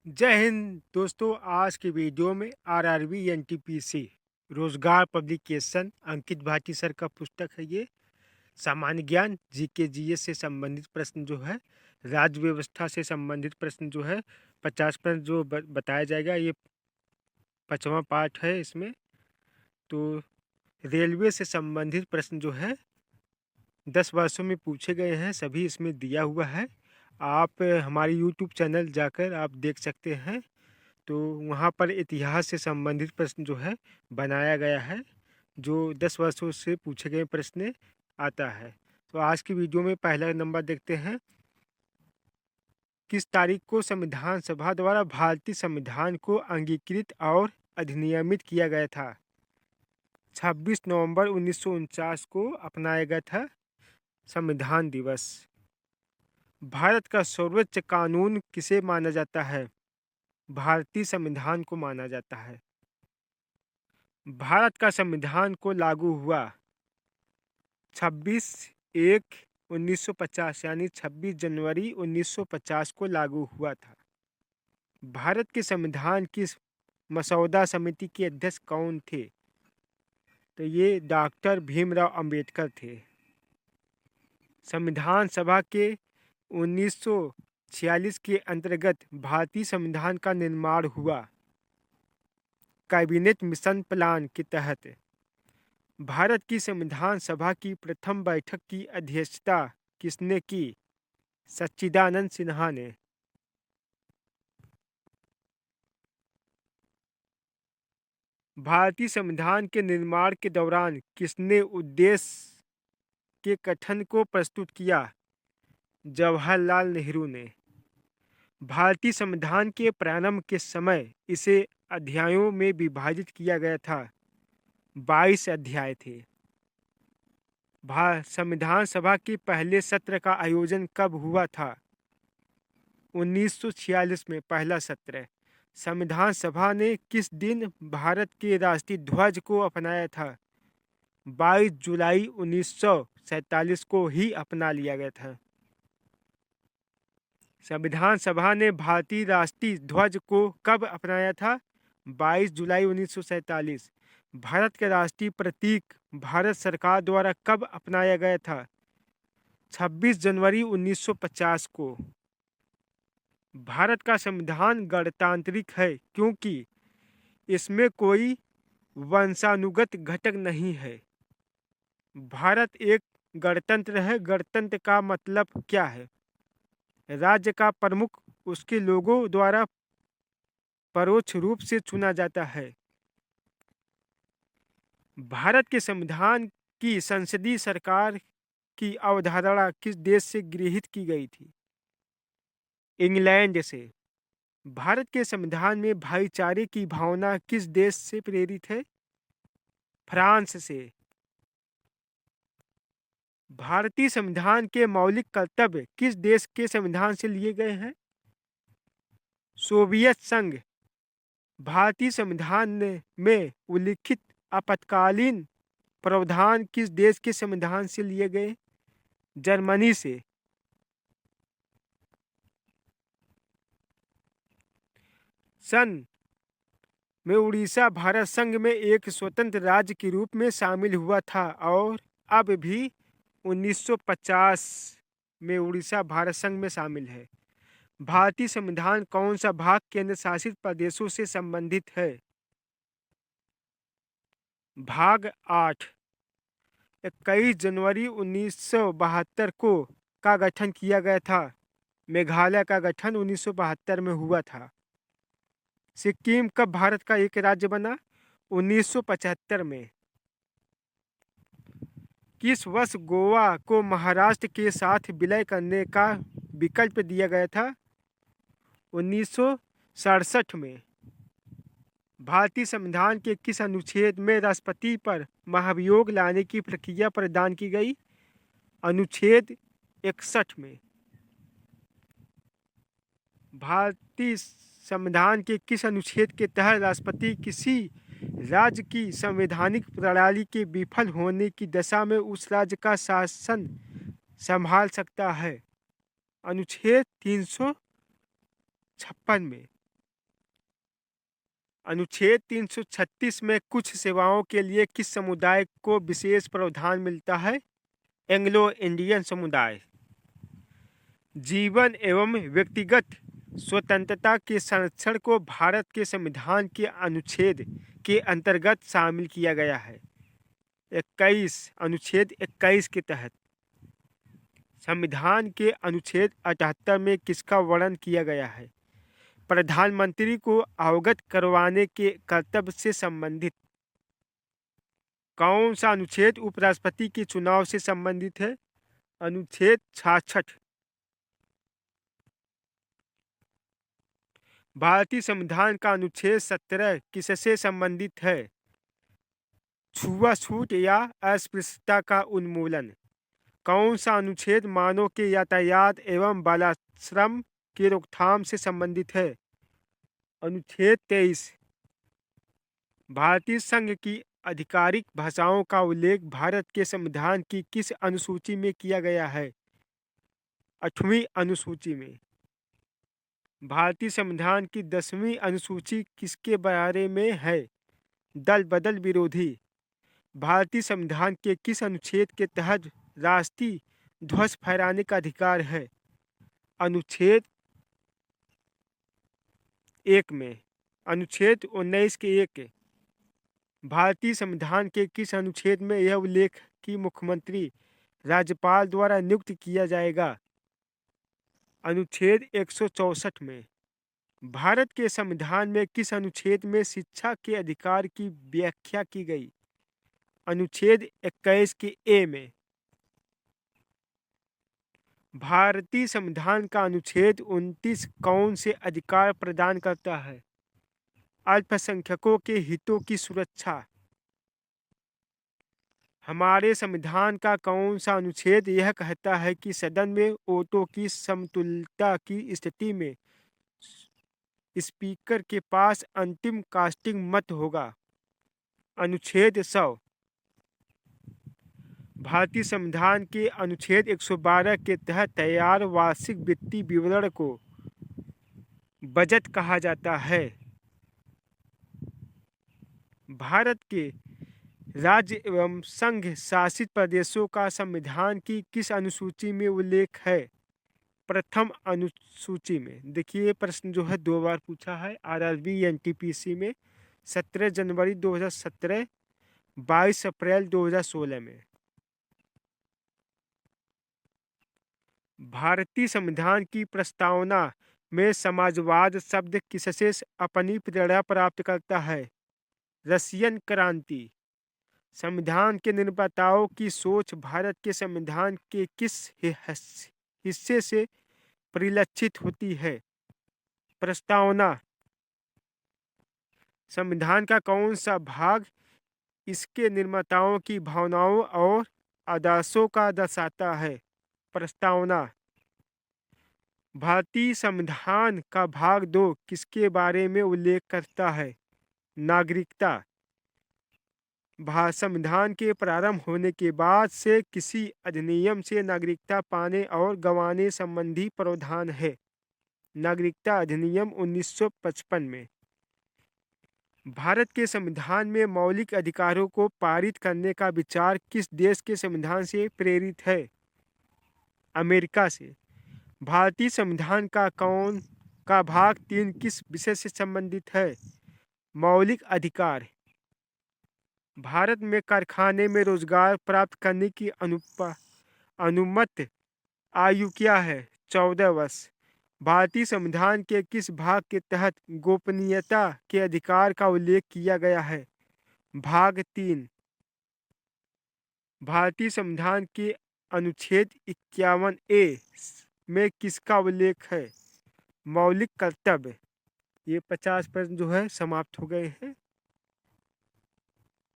जय हिंद दोस्तों। आज की वीडियो में आरआरबी एनटीपीसी रोजगार पब्लिकेशन अंकित भाटी सर का पुस्तक है। ये सामान्य ज्ञान जीके जीएस से संबंधित प्रश्न जो है, राज्य व्यवस्था से संबंधित प्रश्न जो है 50 प्रश्न जो बताया जाएगा। ये 5वां पार्ट है। इसमें तो रेलवे से संबंधित प्रश्न जो है 10 वर्षों में पूछे गए हैं, सभी इसमें दिया हुआ है। आप हमारे यूट्यूब चैनल जाकर आप देख सकते हैं। तो वहाँ पर इतिहास से संबंधित प्रश्न जो है बनाया गया है, जो 10 वर्षों से पूछे गए प्रश्न आता है। तो आज की वीडियो में पहला नंबर देखते हैं। किस तारीख को संविधान सभा द्वारा भारतीय संविधान को अंगीकृत और अधिनियमित किया गया था? 26 नवंबर 1949 को अपनाया गया था संविधान दिवस। भारत का सर्वोच्च कानून किसे माना जाता है? भारतीय संविधान को माना जाता है। भारत का संविधान को लागू हुआ 26/1/1950 यानी 26 जनवरी 1950 को लागू हुआ था। भारत के संविधान की मसौदा समिति के अध्यक्ष कौन थे? तो ये डॉक्टर भीमराव अंबेडकर थे। संविधान सभा के 1946 के अंतर्गत भारतीय संविधान का निर्माण हुआ। कैबिनेट मिशन प्लान के तहत भारत की संविधान सभा की प्रथम बैठक की अध्यक्षता किसने की? सच्चिदानंद सिन्हा ने। भारतीय संविधान के निर्माण के दौरान किसने उद्देश्य के कथन को प्रस्तुत किया? जवाहरलाल नेहरू ने। भारतीय संविधान के प्रारंभ के समय इसे अध्यायों में विभाजित किया गया था। 22 अध्याय थे। संविधान सभा के पहले सत्र का आयोजन कब हुआ था? 1946 में पहला सत्र। संविधान सभा ने किस दिन भारत के राष्ट्रीय ध्वज को अपनाया था? 22 जुलाई 1947 को ही अपना लिया गया था। संविधान सभा ने भारतीय राष्ट्रीय ध्वज को कब अपनाया था? 22 जुलाई 1947। भारत का राष्ट्रीय प्रतीक भारत सरकार द्वारा कब अपनाया गया था? 26 जनवरी 1950 को। भारत का संविधान गणतांत्रिक है क्योंकि इसमें कोई वंशानुगत घटक नहीं है। भारत एक गणतंत्र है। गणतंत्र का मतलब क्या है? राज्य का प्रमुख उसके लोगों द्वारा परोक्ष रूप से चुना जाता है। भारत के संविधान की संसदीय सरकार की अवधारणा किस देश से गृहीत की गई थी? इंग्लैंड से। भारत के संविधान में भाईचारे की भावना किस देश से प्रेरित है? फ्रांस से। भारतीय संविधान के मौलिक कर्तव्य किस देश के संविधान से लिए गए हैं? सोवियत संघ। भारतीय संविधान में उल्लिखित आपातकालीन प्रावधान किस देश के संविधान से लिए गए? जर्मनी से। सन में उड़ीसा भारत संघ में एक स्वतंत्र राज्य के रूप में शामिल हुआ था और अब भी 1950 में उड़ीसा भारत संघ में शामिल है। भारतीय संविधान कौन सा भाग केंद्र शासित प्रदेशों से संबंधित है? भाग 8। 21 जनवरी 1972 को का गठन किया गया था। मेघालय का गठन 1972 में हुआ था। सिक्किम कब भारत का एक राज्य बना? 1975 में। किस वर्ष गोवा को महाराष्ट्र के साथ विलय करने का विकल्प दिया गया था? 1967 में। भारतीय संविधान के किस अनुच्छेद में राष्ट्रपति पर महाभियोग लाने की प्रक्रिया प्रदान की गई? अनुच्छेद 61 में। भारतीय संविधान के किस अनुच्छेद के तहत राष्ट्रपति किसी राज्य की संवैधानिक प्रणाली के विफल होने की दशा में उस राज्य का शासन संभाल सकता है? अनुच्छेद 356 में। अनुच्छेद 336 में कुछ सेवाओं के लिए किस समुदाय को विशेष प्रावधान मिलता है? एंग्लो इंडियन समुदाय। जीवन एवं व्यक्तिगत स्वतंत्रता के संरक्षण को भारत के संविधान के अनुच्छेद के अंतर्गत शामिल किया गया है। अनुच्छेद 21 के तहत संविधान के अनुच्छेद 78 में किसका वर्णन किया गया है? प्रधानमंत्री को अवगत करवाने के कर्तव्य से संबंधित। कौन सा अनुच्छेद उपराष्ट्रपति के चुनाव से संबंधित है? अनुच्छेद 66। भारतीय संविधान का अनुच्छेद 17 किससे संबंधित है? छुआछूत या अस्पृश्यता का उन्मूलन। कौन सा अनुच्छेद मानव के यातायात एवं बालाश्रम की रोकथाम से संबंधित है? अनुच्छेद 23। भारतीय संघ की आधिकारिक भाषाओं का उल्लेख भारत के संविधान की किस अनुसूची में किया गया है? 8वीं अनुसूची में। भारतीय संविधान की 10वीं अनुसूची किसके बारे में है? दल बदल विरोधी। भारतीय संविधान के किस अनुच्छेद के तहत राष्ट्रीय ध्वज फहराने का अधिकार है? अनुच्छेद 1 में। अनुच्छेद 19 के 1। भारतीय संविधान के किस अनुच्छेद में यह उल्लेख कि मुख्यमंत्री राज्यपाल द्वारा नियुक्त किया जाएगा? अनुच्छेद 164 में। भारत के संविधान में किस अनुच्छेद में शिक्षा के अधिकार की व्याख्या की गई? अनुच्छेद 21 के ए में। भारतीय संविधान का अनुच्छेद 29 कौन से अधिकार प्रदान करता है? अल्पसंख्यकों के हितों की सुरक्षा। हमारे संविधान का कौन सा अनुच्छेद यह कहता है कि सदन में वोटों की समतुल्यता की स्थिति में स्पीकर के पास अंतिम कास्टिंग मत होगा? अनुच्छेद 100। भारतीय संविधान के अनुच्छेद 112 के तहत तैयार वार्षिक वित्तीय विवरण को बजट कहा जाता है। भारत के राज्य एवं संघ शासित प्रदेशों का संविधान की किस अनुसूची में उल्लेख है? प्रथम अनुसूची में। देखिए प्रश्न जो है 2 बार पूछा है आरआरबी एनटीपीसी में। 17 जनवरी 2017, 22 अप्रैल 2016 में। भारतीय संविधान की प्रस्तावना में समाजवाद शब्द किससे अपनी प्रेरणा प्राप्त करता है? रशियन क्रांति। संविधान के निर्माताओं की सोच भारत के संविधान के किस हिस्से से परिलक्षित होती है? प्रस्तावना। संविधान का कौन सा भाग इसके निर्माताओं की भावनाओं और आदर्शों का दर्शाता है? प्रस्तावना। भारतीय संविधान का भाग 2 किसके बारे में उल्लेख करता है? नागरिकता। संविधान के प्रारंभ होने के बाद से किसी अधिनियम से नागरिकता पाने और गंवाने संबंधी प्रावधान है? नागरिकता अधिनियम 1955 में। भारत के संविधान में मौलिक अधिकारों को पारित करने का विचार किस देश के संविधान से प्रेरित है? अमेरिका से। भारतीय संविधान का भाग 3 किस विषय से संबंधित है? मौलिक अधिकार। भारत में कारखाने में रोजगार प्राप्त करने की अनुमत आयु क्या है? 14 वर्ष। भारतीय संविधान के किस भाग के तहत गोपनीयता के अधिकार का उल्लेख किया गया है? भाग 3। भारतीय संविधान के अनुच्छेद 51A में किसका उल्लेख है? मौलिक कर्तव्य। ये 50 प्रश्न जो है समाप्त हो गए हैं।